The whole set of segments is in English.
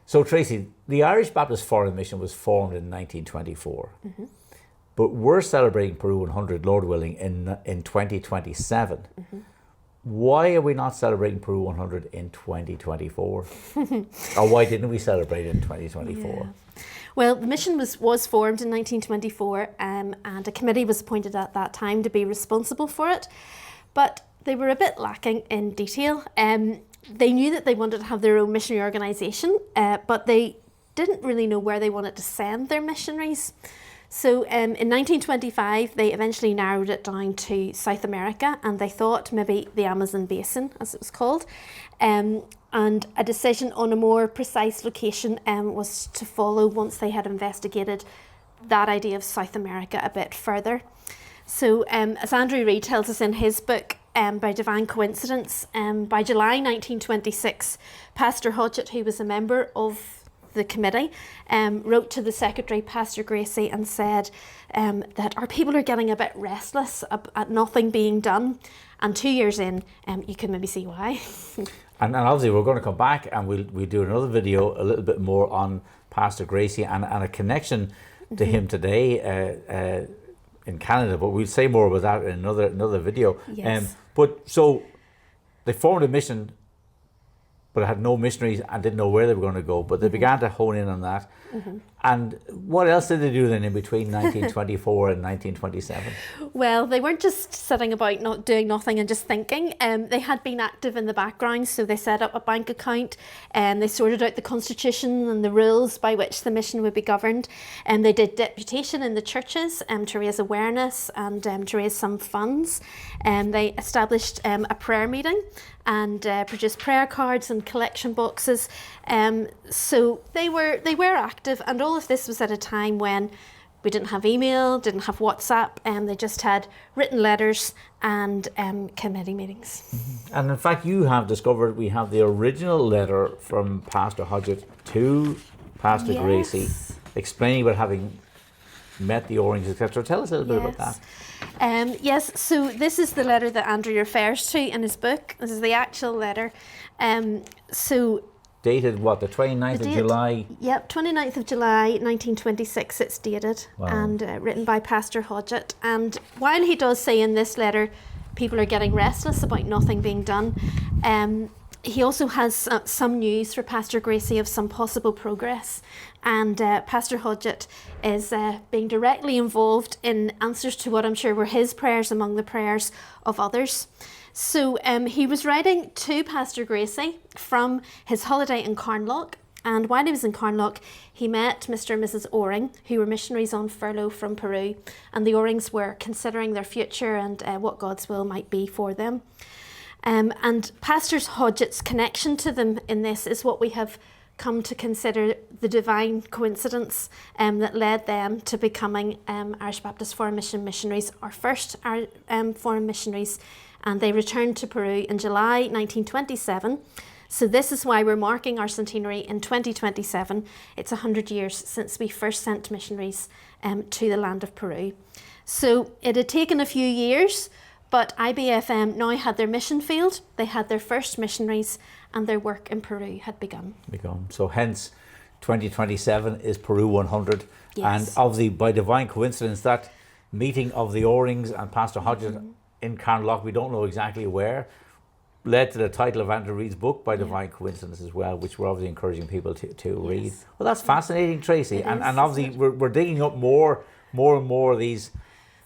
So Tracy, the Irish Baptist Foreign Mission was formed in 1924, but we're celebrating Peru 100, Lord willing, in 2027. Why are we not celebrating Peru 100 in 2024? Or why didn't we celebrate it in 2024? Yeah. Well, the mission was formed in 1924, and a committee was appointed at that time to be responsible for it, but they were a bit lacking in detail. They knew that they wanted to have their own missionary organisation, but they didn't really know where they wanted to send their missionaries. So in 1925, they eventually narrowed it down to South America, and they thought maybe the Amazon Basin, as it was called. And a decision on a more precise location was to follow once they had investigated that idea of South America a bit further. So as Andrew Reid tells us in his book, by divine coincidence, by July 1926, Pastor Hodgett, who was a member of the committee, wrote to the secretary, Pastor Gracie, and said that our people are getting a bit restless at nothing being done. And 2 years in, you can maybe see why. And obviously we're going to come back and we'll do another video a little bit more on Pastor Gracie and a connection to him today in Canada, but we'll say more about that in another video. Yes. But so they formed a mission, but had no missionaries and didn't know where they were going to go, but they began to hone in on that. And what else did they do then in between 1924 and 1927? Well, they weren't just sitting about not doing nothing and just thinking. They had been active in the background, so they set up a bank account and they sorted out the constitution and the rules by which the mission would be governed. And they did deputation in the churches to raise awareness and to raise some funds. And they established a prayer meeting and produced prayer cards and collection boxes. So they were active, and all of this was at a time when we didn't have email, didn't have WhatsApp, and they just had written letters and committee meetings. And in fact, you have discovered we have the original letter from Pastor Hodgett to Pastor Gracie, explaining about having met the Oranges, etc. Tell us a little bit about that. Yes, so this is the letter that Andrew refers to in his book. This is the actual letter. Dated what, the 29th of July? Yep, 29th of July 1926 it's dated. Wow. And written by Pastor Hodgett. And while he does say in this letter people are getting restless about nothing being done, he also has some news for Pastor Gracie of some possible progress. And Pastor Hodgett is being directly involved in answers to what I'm sure were his prayers among the prayers of others. So he was writing to Pastor Gracie from his holiday in Carnlough, and while he was in Carnlough, he met Mr. and Mrs. Oring, who were missionaries on furlough from Peru, and the Orings were considering their future and what God's will might be for them. And Pastor Hodgett's connection to them in this is what we have come to consider the divine coincidence that led them to becoming Irish Baptist Foreign Mission missionaries, our first foreign missionaries, and they returned to Peru in July 1927. So this is why we're marking our centenary in 2027. It's 100 years since we first sent missionaries to the land of Peru. So it had taken a few years, but IBFM now had their mission field, they had their first missionaries, and their work in Peru had begun. So hence 2027 is Peru 100. Yes. And obviously by divine coincidence, that meeting of the Orings and Pastor Hodgett in Carnlough, we don't know exactly where, led to the title of Andrew Reid's book, By Divine Coincidence, as well, which we're obviously encouraging people to read. Well, that's fascinating, Tracy. And obviously we're digging up more and more of these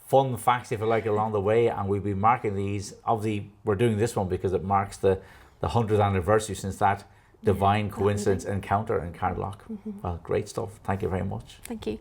fun facts, if you like, along the way, and we'll be marking these. Obviously we're doing this one because it marks the 100th anniversary since that divine coincidence encounter in Carnlough. Well, great stuff. Thank you very much. Thank you.